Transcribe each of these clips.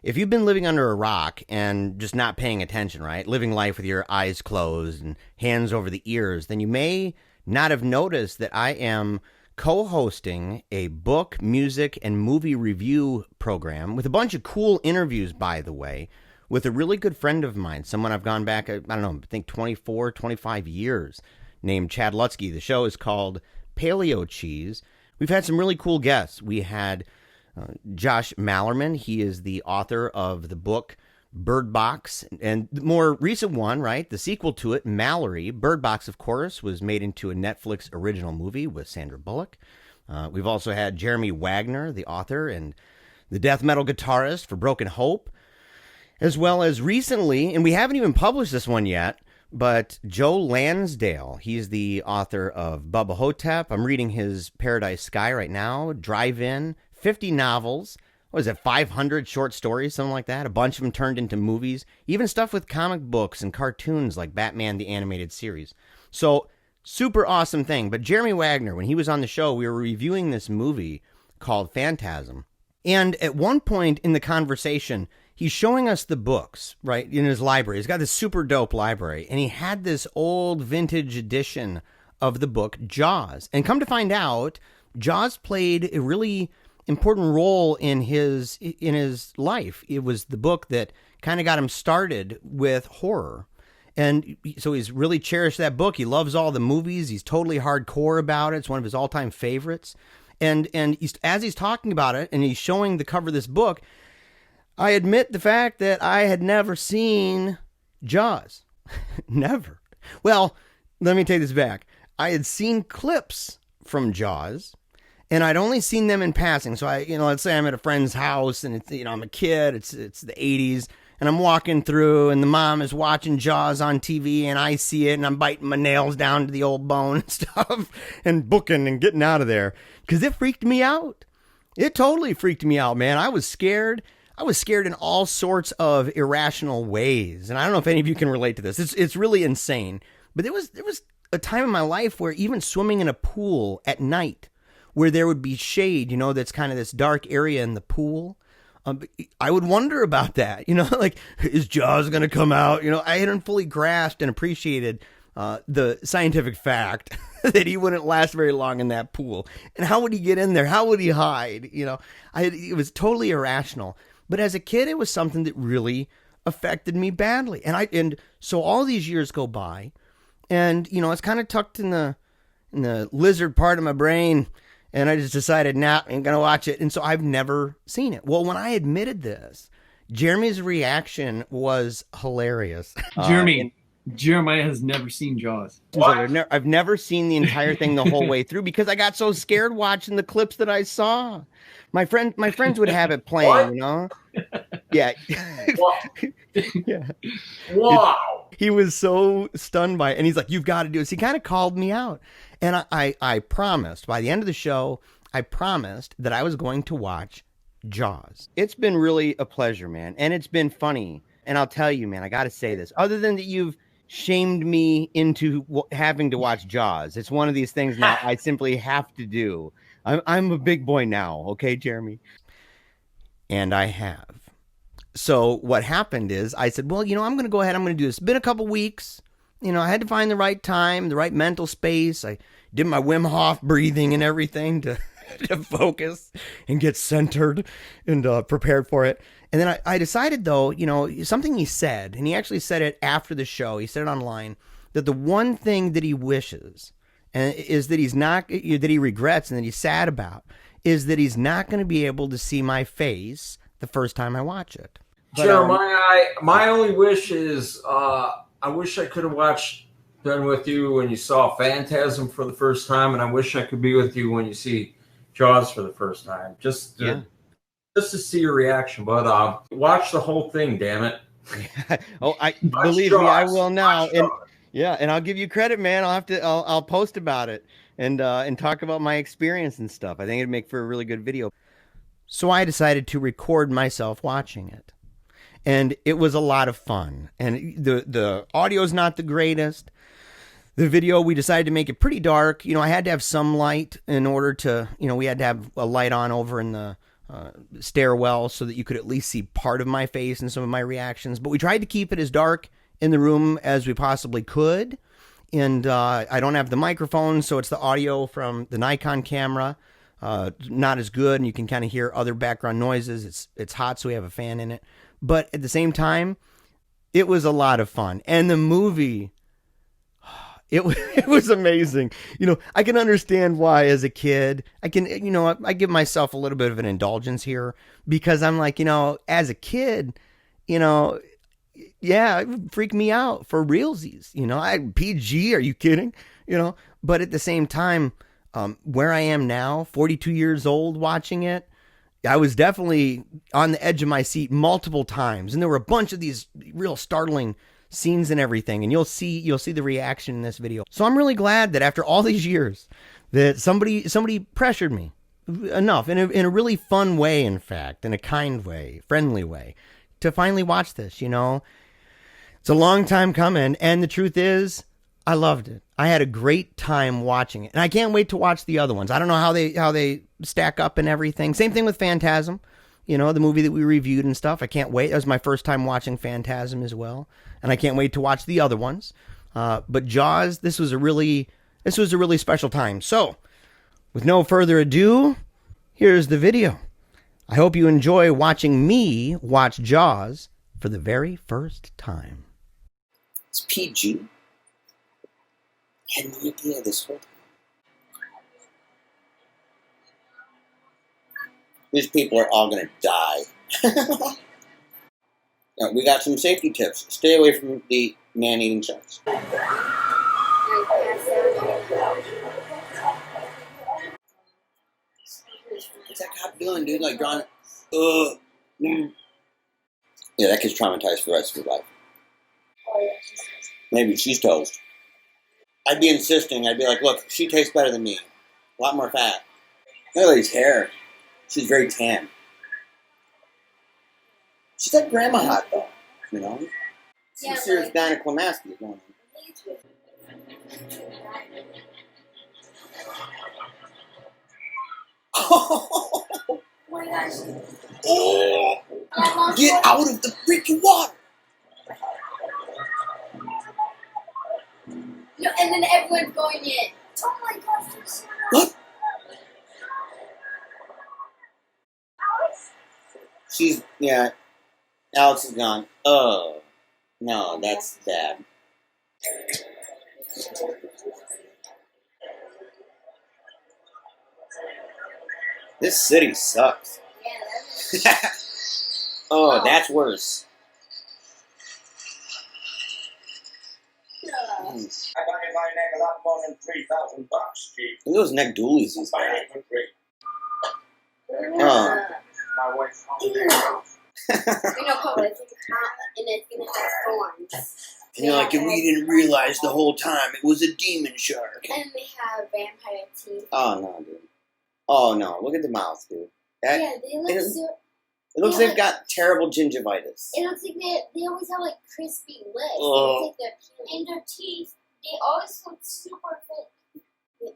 if you've been living under a rock and just not paying attention, right? Living life with your eyes closed and hands over the ears, then you may not have noticed that I am co-hosting a book, music, and movie review program with a bunch of cool interviews, by the way, with a really good friend of mine, someone I've gone back, I don't know, I think 24, 25 years, named Chad Lutsky. The show is called PaleoCheeze. We've had some really cool guests. We had Josh Mallerman. He is the author of the book Bird Box, and the more recent one, right, the sequel to it, Mallory. Bird Box, of course, was made into a Netflix original movie with Sandra Bullock. We've also had Jeremy Wagner, the author and the death metal guitarist for Broken Hope, as well as recently, and we haven't even published this one yet, but Joe Lansdale. He's the author of Bubba Hotep. I'm reading his Paradise Sky right now. Drive-In, 50 novels. What is it, 500 short stories, something like that? A bunch of them turned into movies. Even stuff with comic books and cartoons like Batman the Animated Series. So, super awesome thing. But Jeremy Wagner, when he was on the show, we were reviewing this movie called Phantasm. And at one point in the conversation, he's showing us the books, right, in his library. He's got this super dope library. And he had this old vintage edition of the book Jaws. And come to find out, Jaws played a really important role in his life. It was the book that kind of got him started with horror. And so he's really cherished that book. He loves all the movies. He's totally hardcore about it. It's one of his all-time favorites. And as he's talking about it and he's showing the cover of this book, I admit the fact that I had never seen Jaws. Never. Well, let me take this back. I had seen clips from Jaws, and I'd only seen them in passing. So let's say I'm at a friend's house and I'm a kid, it's the 80s, and I'm walking through and the mom is watching Jaws on TV and I see it and I'm biting my nails down to the old bone and stuff and booking and getting out of there because it freaked me out. It totally freaked me out, man. I was scared. I was scared in all sorts of irrational ways. And I don't know if any of you can relate to this. It's really insane. But there was a time in my life where even swimming in a pool at night, where there would be shade, that's kind of this dark area in the pool. I would wonder about that, like, is Jaws going to come out? I hadn't fully grasped and appreciated the scientific fact that he wouldn't last very long in that pool. And how would he get in there? How would he hide? It was totally irrational. But as a kid, it was something that really affected me badly. And so all these years go by, and, it's kind of tucked in the lizard part of my brain. And I just decided, nah, I ain't going to watch it. And so I've never seen it. Well, when I admitted this, Jeremy's reaction was hilarious. Jeremiah has never seen Jaws. I've never seen the entire thing the whole way through because I got so scared watching the clips that I saw. My friends would have it playing, Yeah. Yeah. Wow. He was so stunned by it. And he's like, you've got to do this. He kind of called me out. And I promised, by the end of the show, I promised that I was going to watch Jaws. It's been really a pleasure, man. And it's been funny. And I'll tell you, man, I got to say this. Other than that you've shamed me into having to watch Jaws, it's one of these things now I simply have to do. I'm a big boy now, okay, Jeremy? And I have. So what happened is I said, well, I'm going to go ahead. I'm going to do this. It's been a couple weeks. I had to find the right time, the right mental space. I did my Wim Hof breathing and everything to focus and get centered and prepared for it. And then I decided, though, something he said, and he actually said it after the show. He said it online, that the one thing that he wishes is that that he regrets and that he's sad about is that he's not going to be able to see my face the first time I watch it. But, Jeremiah, my only wish is I wish I could have been with you when you saw Phantasm for the first time, and I wish I could be with you when you see Jaws for the first time. Just to see your reaction. But watch the whole thing, damn it. Believe me, I will now. And I'll give you credit, man. I'll post about it and talk about my experience and stuff. I think it'd make for a really good video. So I decided to record myself watching it. And it was a lot of fun. And the audio's not the greatest. The video, we decided to make it pretty dark. I had to have some light in order to, we had to have a light on over in the stairwell so that you could at least see part of my face and some of my reactions. But we tried to keep it as dark in the room as we possibly could. And I don't have the microphone, so it's the audio from the Nikon camera. Not as good, and you can kind of hear other background noises. It's hot, so we have a fan in it. But at the same time, it was a lot of fun. And the movie, it was amazing. You know, I can understand why as a kid, I give myself a little bit of an indulgence here because I'm like, you know, as a kid, you know, yeah, it would freak me out for realsies. You know, PG, are you kidding? You know, but at the same time, where I am now, 42 years old watching it, I was definitely on the edge of my seat multiple times. And there were a bunch of these real startling scenes and everything. And you'll see the reaction in this video. So I'm really glad that after all these years that somebody pressured me enough in a really fun way, in fact, in a kind way, friendly way, to finally watch this, you know. It's a long time coming. And the truth is, I loved it. I had a great time watching it. And I can't wait to watch the other ones. I don't know how they stack up and everything. Same thing with Phantasm, you know, the movie that we reviewed and stuff. I can't wait. That was my first time watching Phantasm as well. And I can't wait to watch the other ones. But Jaws, this was a really special time. So, with no further ado, here's the video. I hope you enjoy watching me watch Jaws for the very first time. It's PG. I had no idea this whole time. These people are all going to die. Now, we got some safety tips. Stay away from the man-eating sharks. What's that cop doing, dude? Like, drawing... Yeah, that kid's traumatized for the rest of his life. Maybe she's toast. I'd be insisting. I'd be like, look, she tastes better than me. A lot more fat. Look at his hair. She's very tan. She's like grandma hot, though. You know? Some serious gynecomastia going on. Oh my gosh. Oh! Get out of the freaking water! No, and then everyone's going in. Oh my gosh. What? She's, yeah. Alex is gone. Oh. No, that's bad. This city sucks. Yeah, Oh, that's worse. I got in my neck a lot more than $3,000, Chief. Look at those neck doolies he's Buy got. it for free. Oh. My wife's home. You know, Paul, it's hot and it's gonna have thorns. And you're like, and we didn't realize the whole time it was a demon shark. And they have vampire teeth. Oh, no, dude. Oh, no. Look at the mouth, dude. That, Yeah, they look so... it looks like they've got terrible gingivitis. It looks like they always have, like, crispy lips. Oh. It's like and their teeth, they always look super thick.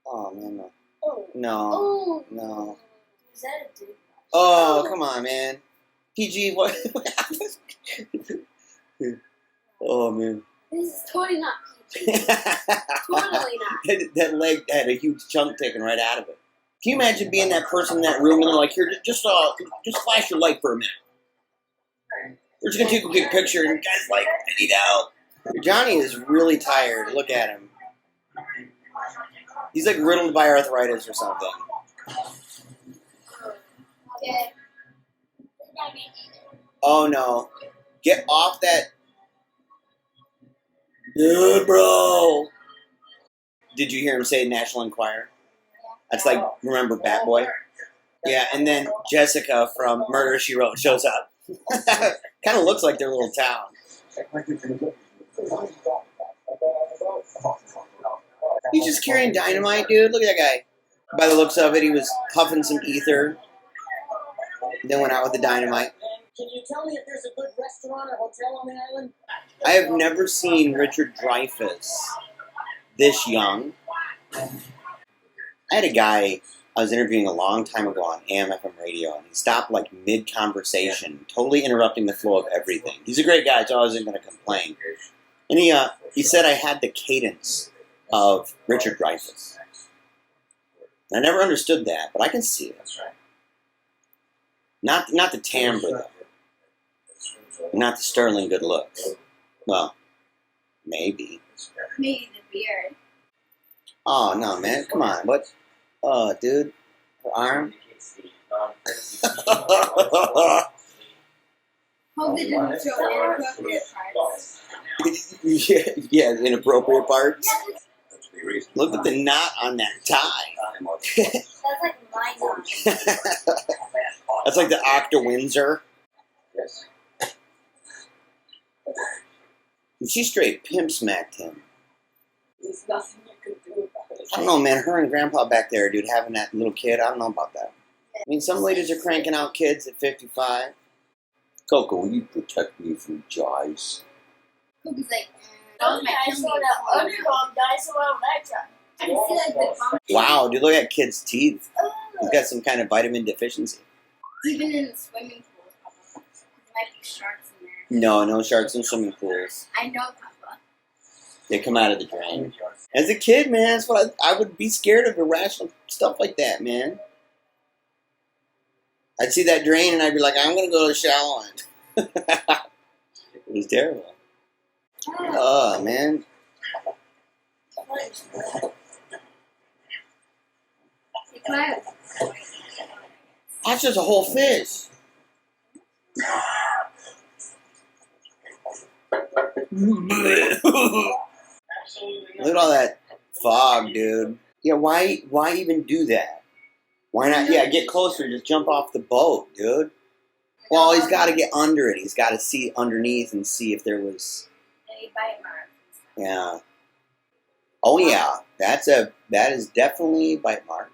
Oh, man, no. Oh. No. Oh. No. Is that a dude? Oh, come on, man. PG, what? Oh, man. This is totally not PG. Totally not. That leg had a huge chunk taken right out of it. Can you imagine being that person in that room and they're like, here, just flash your light for a minute. We're just going to take a quick picture and guys like, I need out. Johnny is really tired. Look at him. He's like riddled by arthritis or something. Okay. Oh no. Get off that. Dude, bro. Did you hear him say National Enquirer? That's like, remember Bat Boy? Yeah, and then Jessica from Murder, She Wrote shows up. Kind of looks like their little town. He's just carrying dynamite, dude. Look at that guy. By the looks of it, he was puffing some ether. Then went out with the dynamite. Can you tell me if there's a good restaurant or hotel on the island? I have never seen Richard Dreyfuss this young. I had a guy I was interviewing a long time ago on AM/FM radio, and he stopped like mid-conversation, totally interrupting the flow of everything. He's a great guy, so I wasn't going to complain. And he said I had the cadence of Richard Dreyfuss. I never understood that, but I can see it. Not the timbre, though. Not the sterling good looks. Well, maybe. Maybe the beard. Oh, no, man. Come on. What? Oh, dude. Her arm? Hope they didn't show inappropriate parts. Yeah, inappropriate parts. Look at the knot on that tie. That's like my knot. That's like the Octa Windsor. And she straight pimp smacked him. There's nothing you can do about it. I don't know, man. Her and Grandpa back there, dude, having that little kid. I don't know about that. I mean, some ladies are cranking out kids at 55. Coco, will you protect me from Jaws? Kobe's like, I saw that underdog guy, so I like that. I can see like the bump. Wow, dude, look at kid's teeth. He's got some kind of vitamin deficiency. Even in the swimming pools, Papa. There might be sharks in there. No sharks in swimming pools. I know, Papa. They come out of the drain. As a kid, man, that's what I would be scared of irrational stuff like that, man. I'd see that drain and I'd be like, I'm going to go to the shower. It was terrible. Oh, man. That's just a whole fish. Look at all that fog, dude. Yeah, why even do that? Why not? Yeah, get closer. Just jump off the boat, dude. Well, he's got to get under it. He's got to see underneath and see if there was. Any bite marks. Yeah. Oh yeah, that is definitely a bite mark.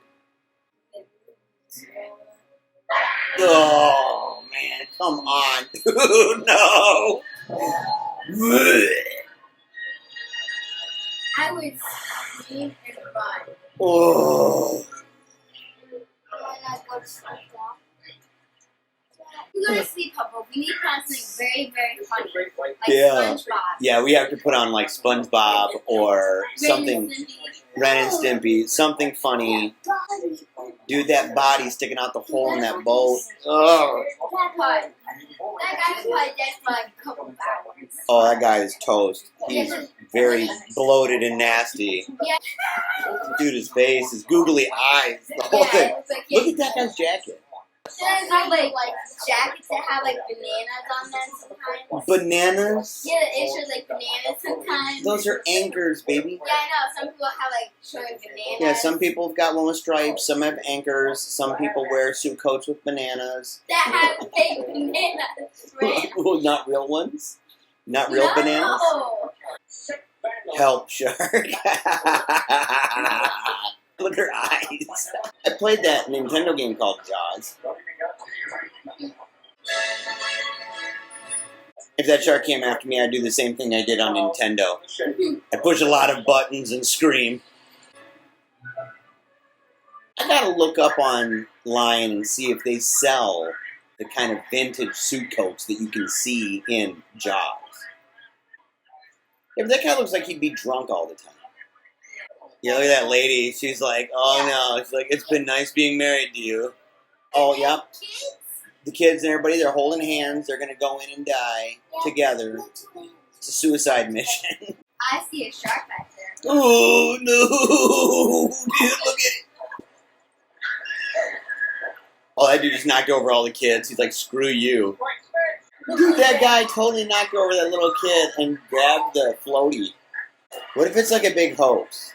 Oh man, come on, dude, no. I would sleep and run. Oh. Why not go to sleep now? We go to sleep, Papa. We need to find something very, very funny. Like Yeah. SpongeBob. Yeah, we have to put on like SpongeBob or something. Ren and Stimpy, something funny. Dude, that body sticking out the hole in that boat. Oh. Papa, that guy was probably dead for like a couple of hours. Oh, that guy is toast. He's very bloated and nasty. Yeah. Dude, his face, his googly eyes, the whole thing. It's like, Look at that guy's jacket. There's like jackets that have like bananas on them sometimes. Bananas? Yeah, it shows like bananas sometimes. Those are anchors, baby. Yeah, I know. Some people have like showing bananas. Yeah, some people have got one with stripes, some have anchors, some people wear suit coats with bananas. that have fake bananas, right? Well, not real ones? Not real bananas? No. Help, shark. Look at her eyes. I played that Nintendo game called Jaws. If that shark came after me, I'd do the same thing I did on Nintendo. I'd push a lot of buttons and scream. I gotta look up online and see if they sell the kind of vintage suit coats that you can see in Jaws. Yeah, but that guy looks like he'd be drunk all the time. Yeah, look at that lady. She's like, oh no. She's like, it's been nice being married to you. Oh, yep. The kids and everybody, they're holding hands. They're going to go in and die together. It's a suicide mission. I see a shark back there. Oh, no. Dude, look at it. Oh, that dude just knocked over all the kids. He's like, screw you. Dude, that guy totally knocked over that little kid and grabbed the floaty. What if it's like a big hoax?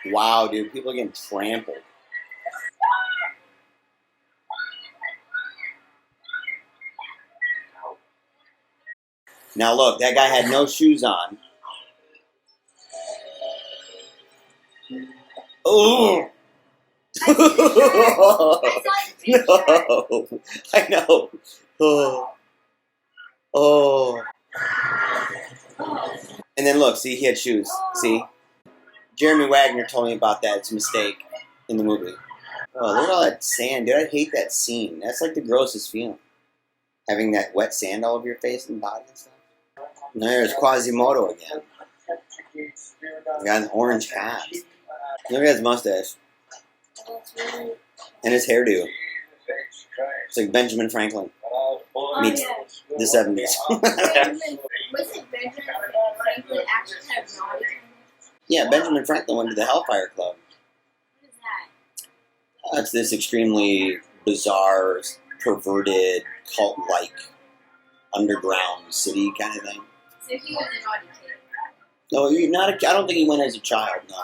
Wow, dude, people are getting trampled. Now look, that guy had no shoes on. Oh! No, I know. Oh. Oh. And then look, see, he had shoes. See? Jeremy Wagner told me about that. It's a mistake in the movie. Oh, look at all that sand, dude. I hate that scene. That's like the grossest feeling. Having that wet sand all over your face and body and stuff. And there's Quasimodo again. The guy in the orange hat. Look at his mustache. And his hairdo. It's like Benjamin Franklin meets the 70s. Was it Benjamin Franklin actually had a naughty? Yeah, Benjamin Franklin went to the Hellfire Club. What is that? That's this extremely bizarre, perverted, cult-like underground city kind of thing. So he was a naughty kid. No, you're not. I don't think he went as a child. No.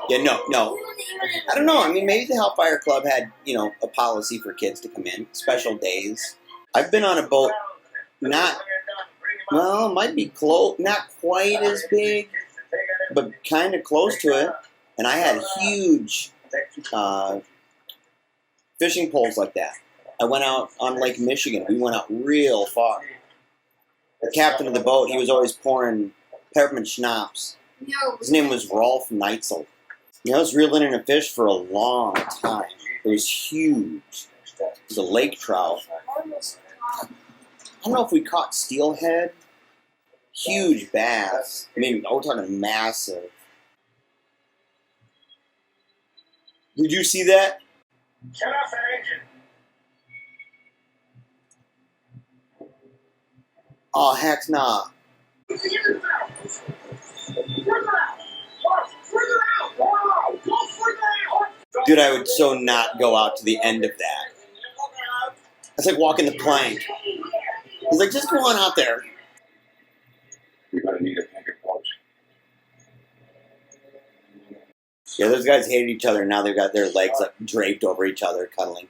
Yeah, no. I don't know. I mean, maybe the Hellfire Club had, a policy for kids to come in, special days. I've been on a boat, it might be close, not quite as big, but kind of close to it. And I had huge fishing poles like that. I went out on Lake Michigan. We went out real far. The captain of the boat, he was always pouring peppermint schnapps. No. His name was Rolf Neitzel. I was reeling in a fish for a long time. It was huge. It was a lake trout. I don't know if we caught steelhead. Huge bass. I mean, we're talking massive. Did you see that? Shut off that engine. Oh, heck nah. Dude, I would so not go out to the end of that. It's like walking the plank. He's like, just go on out there. You're gonna need a bigger boat. Yeah, those guys hated each other, and now they've got their legs like draped over each other, cuddling.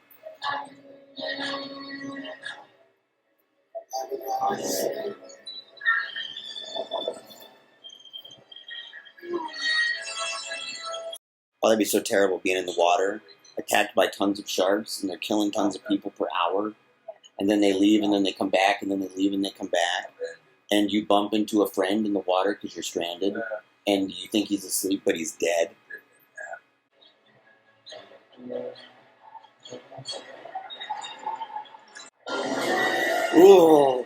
Oh, that'd be so terrible being in the water, attacked by tons of sharks, and they're killing tons of people per hour. And then they leave, and then they come back, and then they leave, and they come back. And you bump into a friend in the water because you're stranded, and you think he's asleep, but he's dead. Ooh.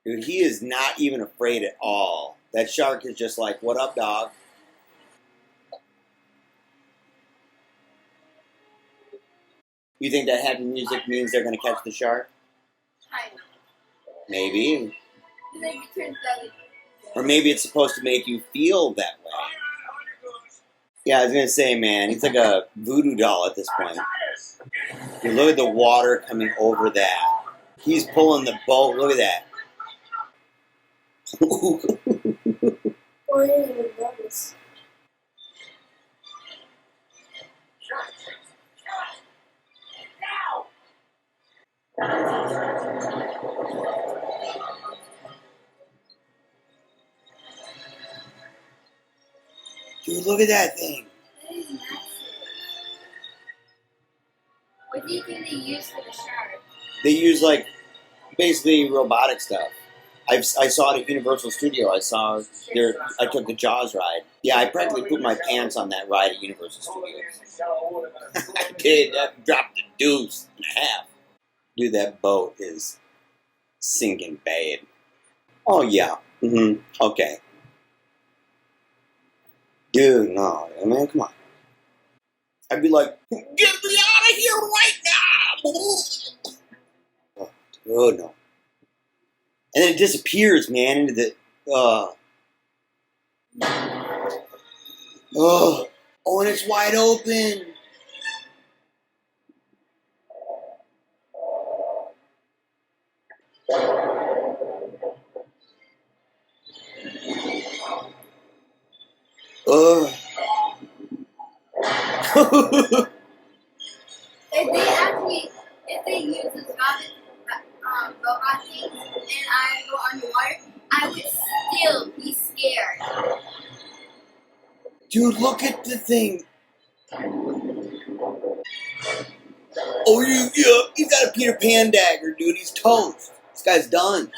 Dude, he is not even afraid at all. That shark is just like, what up, dog? You think that happy music means they're going to catch the shark? Kind of. Maybe. Then he turns belly. Or maybe it's supposed to make you feel that way. Yeah, I was going to say, man, he's like a voodoo doll at this point. You look at the water coming over that. He's pulling the boat. Look at that. Oh, I didn't even notice. Dude, look at that thing. That is massive. What do you think they use for the shark? They use, like, basically robotic stuff. I saw it at Universal Studio. I took the Jaws ride. Yeah, I practically put my pants on that ride at Universal Studios. I did. I dropped the deuce in half. Dude, that boat is sinking bad. Oh, yeah. Mm-hmm. Okay. Dude, no. I mean, come on. I'd be like, get me out of here right now! Oh, no. And then it disappears, man, into the... Oh, and it's wide open. If they use this robot thing and I go underwater, I would still be scared. Dude, look at the thing. Oh, you got a Peter Pan dagger, dude. He's toast. This guy's done.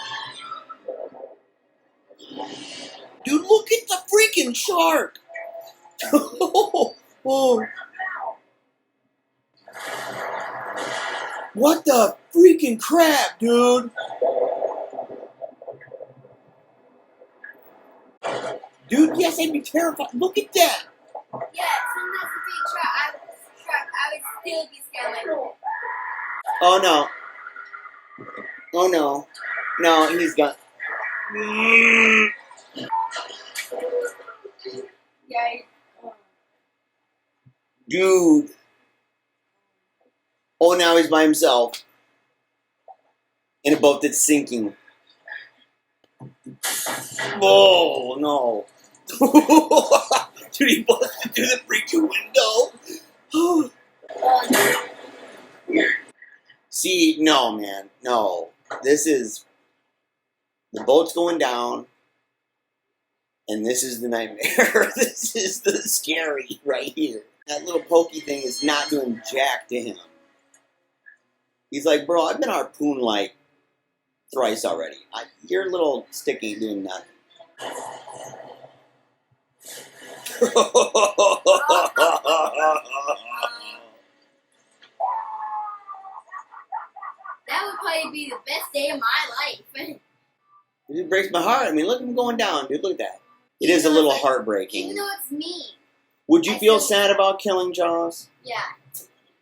Dude, look at the freaking shark. Oh. What the freaking crap, dude? Dude, yes, I'd be terrified. Look at that. Yeah, sometimes if you shark, I would still be scared like that. Oh, no. Oh, no. No, he's gone. Yeah. Dude. Oh, now he's by himself. In a boat that's sinking. Oh, no. Dude, he busted through the freaking window. See, no, man. No. This is... The boat's going down. And this is the nightmare. This is the scary right here. That little pokey thing is not doing jack to him. He's like, bro, I've been harpooned like thrice already. Your little stick ain't doing nothing. That would probably be the best day of my life. It breaks my heart. I mean, look at him going down, dude. Look at that. It is a little heartbreaking. Even though it's me. Would you feel sad about killing Jaws? Yeah.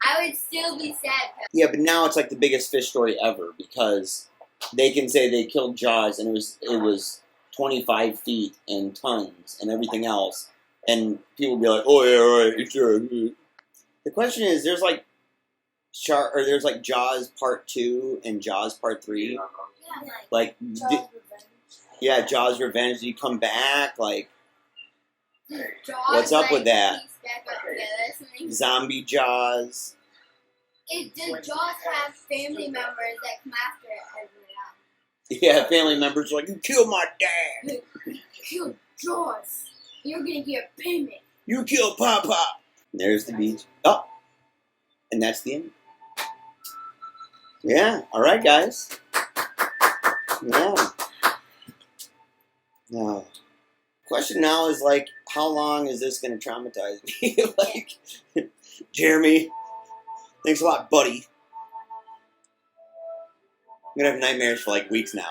I would still be sad. Yeah, but now it's like the biggest fish story ever because they can say they killed Jaws and it was 25 feet and tons and everything else, and people would be like, "Oh yeah, right, sure." The question is, there's like Jaws Part 2 and Jaws Part 3. Yeah, Like, Jaws Revenge. yeah, Jaws Revenge. Do you come back? Like, Jaws, what's up with that? piece back up together. Zombie Jaws. Does Jaws have family members that come after it every now? Yeah, family members are like, "You killed my dad. Kill Jaws. You're gonna get payment. You killed Papa." There's the beach. Oh, and that's the end. Yeah. All right, guys. Yeah. No. Question now is like, how long is this going to traumatize me? Like, Jeremy, thanks a lot, buddy. I'm going to have nightmares for like weeks now.